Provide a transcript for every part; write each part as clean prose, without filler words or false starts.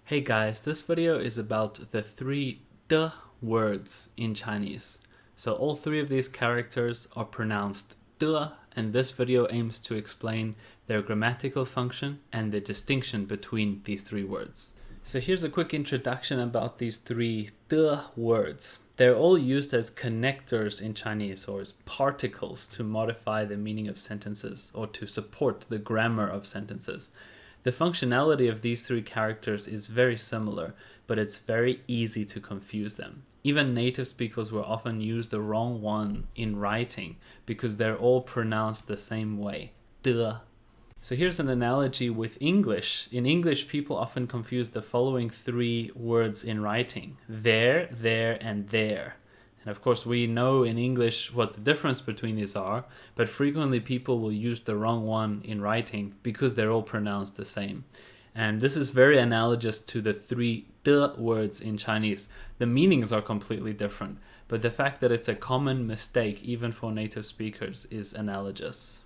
Hey guys, this video is about the three de words in Chinese. So all three of these characters are pronounced de, and this video aims to explain their grammatical function and the distinction between these three words. So here's a quick introduction about these three de words. They're all used as connectors in Chinese, or as particles to modify the meaning of sentences or to support the grammar of sentences. The functionality of these three characters is very similar, but it's very easy to confuse them. Even native speakers will often use the wrong one in writing because they're all pronounced the same way, de. So here's an analogy with English. In English, people often confuse the following three words in writing: there, and there. And of course, we know in English what the difference between these are, but frequently people will use the wrong one in writing because they're all pronounced the same. And this is very analogous to the three de words in Chinese. The meanings are completely different, but the fact that it's a common mistake even for native speakers is analogous.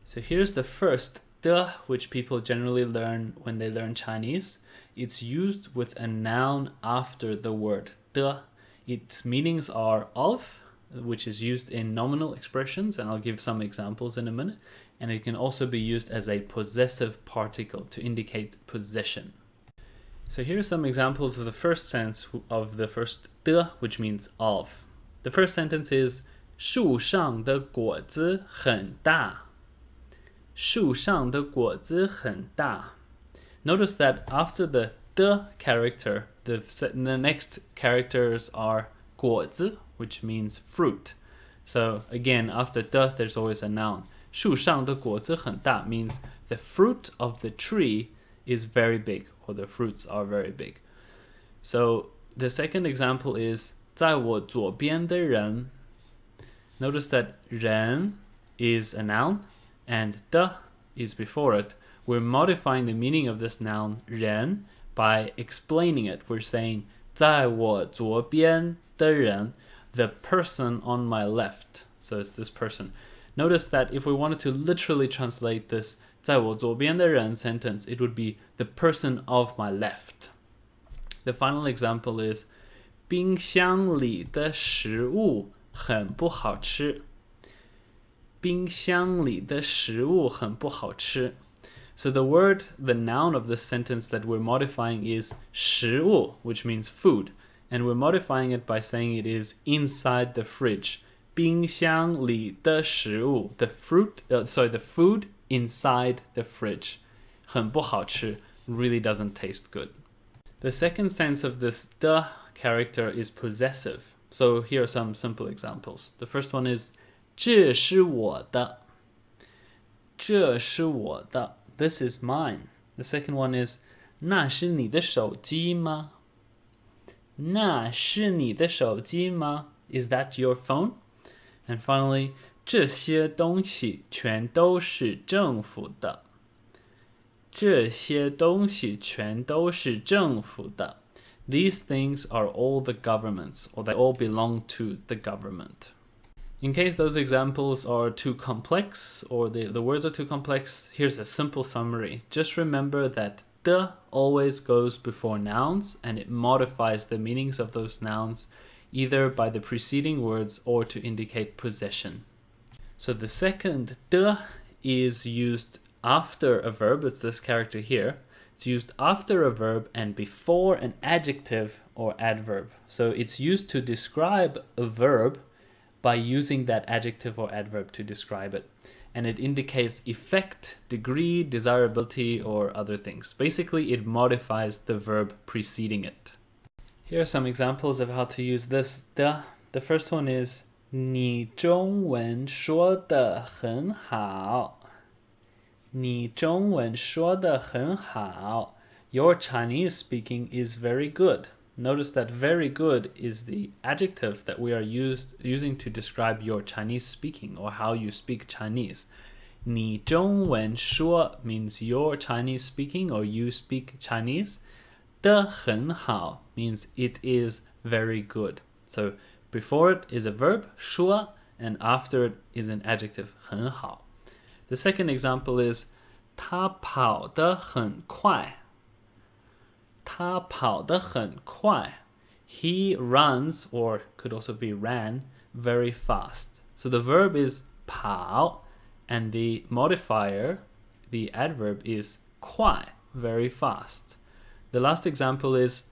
So here's the first de, which people generally learn when they learn Chinese. It's used with a noun after the word de. Its meanings are of, which is used in nominal expressions, and I'll give some examples in a minute. And it can also be used as a possessive particle to indicate possession. So here are some examples of the first sense of the first de, which means of. The first sentence is 树上的果子很大. 树上的果子很大. Notice that after the de character, the next characters are 果子, which means fruit. So again, after de, there's always a noun. 树上的果子很大 means the fruit of the tree is very big, or the fruits are very big. So the second example is 在我左边的人. Notice that 人 is a noun and de is before it. We're modifying the meaning of this noun 人 by explaining it. We're saying 在我左边的人, the person on my left. So it's this person. Notice that if we wanted to literally translate this 在我左边的人 sentence, it would be the person of my left. The final example is 冰箱里的食物很不好吃. 冰箱里的食物很不好吃. So the noun of this sentence that we're modifying is 食物, which means food. And we're modifying it by saying it is inside the fridge. 冰箱里的食物, the food inside the fridge. 很不好吃 really doesn't taste good. The second sense of this de character is possessive. So here are some simple examples. The first one is 这是我的. 这是我的. This is mine. The second one is 那是你的手机吗? 那是你的手机吗? Is that your phone? And finally, 这些东西全都是政府的. 这些东西全都是政府的. These things are all the government's, or they all belong to the government. In case those examples are too complex, or the words are too complex, here's a simple summary. Just remember that de always goes before nouns, and it modifies the meanings of those nouns either by the preceding words or to indicate possession. So the second de is used after a verb. It's this character here. It's used after a verb and before an adjective or adverb. So it's used to describe a verb by using that adjective or adverb to describe it. And it indicates effect, degree, desirability, or other things. Basically, it modifies the verb preceding it. Here are some examples of how to use this de. The first one is 你中文说得很好. 你中文说得很好. Your Chinese speaking is very good. Notice that very good is the adjective that we are using to describe your Chinese speaking, or how you speak Chinese. 你中文说 means your Chinese speaking, or you speak Chinese. 得很好 means it is very good. So before it is a verb, 说, and after it is an adjective, 很好. The second example is 他跑得很快.他跑得很快. He runs, or could also be ran, very fast. So the verb is 跑, and the modifier, the adverb, is 快, very fast. The last example is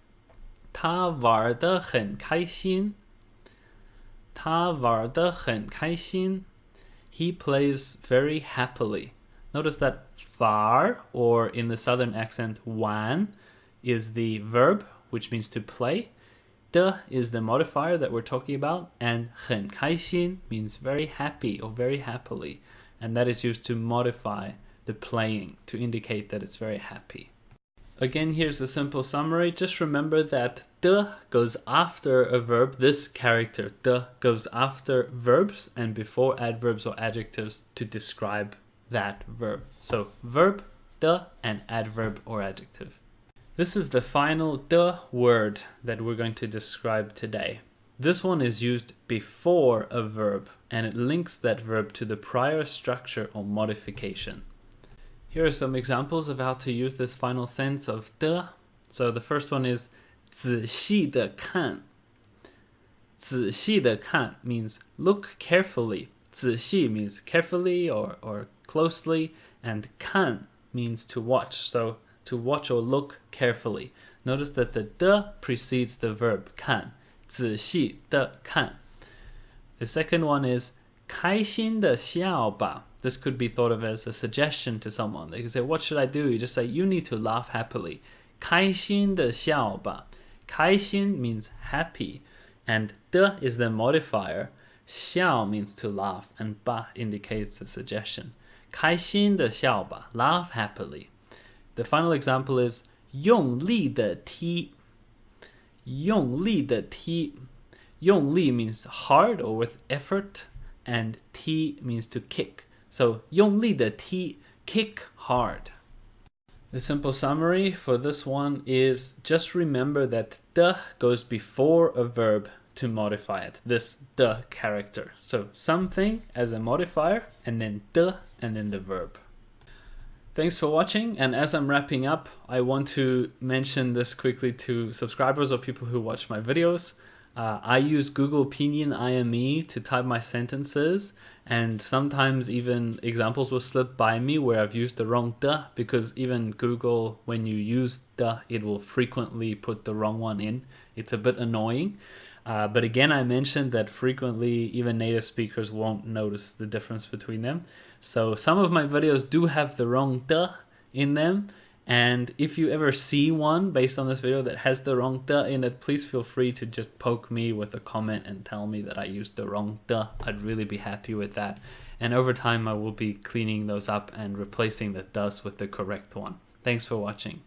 他玩得很开心. 他玩得很开心. He plays very happily. Notice that 玩, or in the southern accent 玩, is the verb, which means to play. 的 is the modifier that we're talking about, and 很开心 means very happy or very happily, and that is used to modify the playing to indicate that it's very happy. Again, here's a simple summary. Just remember that 的 goes after a verb. This character 的 goes after verbs and before adverbs or adjectives to describe that verb. So verb 的 and adverb or adjective. This is the final 的 word that we're going to describe today. This one is used before a verb, and it links that verb to the prior structure or modification. Here are some examples of how to use this final sense of 的. So the first one is 仔细地看. 仔细地看 means look carefully. 仔细 means carefully or closely, and 看 means to watch. So to watch or look carefully. Notice that the 的 precedes the verb 看. 仔细地看. The second one is 开心地笑吧. This could be thought of as a suggestion to someone. They could say, what should I do? You just say, you need to laugh happily. 开心地笑吧. 开心 means happy, and 的 is the modifier. 笑 means to laugh, and 吧 indicates a suggestion. 开心地笑吧. Laugh happily. The final example is 用力地踢. 用力地踢. 用力 means hard or with effort, and 踢 means to kick. So 用力地踢, kick hard. The simple summary for this one is just remember that 的 goes before a verb to modify it, this 的 character. So something as a modifier, and then 的, and then the verb. Thanks for watching, and as I'm wrapping up, I want to mention this quickly to subscribers or people who watch my videos. I use Google Pinyin IME to type my sentences, and sometimes even examples will slip by me where I've used the wrong 的, because even Google, when you use 的, it will frequently put the wrong one in. It's a bit annoying. But again, I mentioned that frequently even native speakers won't notice the difference between them. So some of my videos do have the wrong 的 in them. And if you ever see one based on this video that has the wrong 的 in it, please feel free to just poke me with a comment and tell me that I used the wrong 的. I'd really be happy with that. And over time, I will be cleaning those up and replacing the 的 with the correct one. Thanks for watching.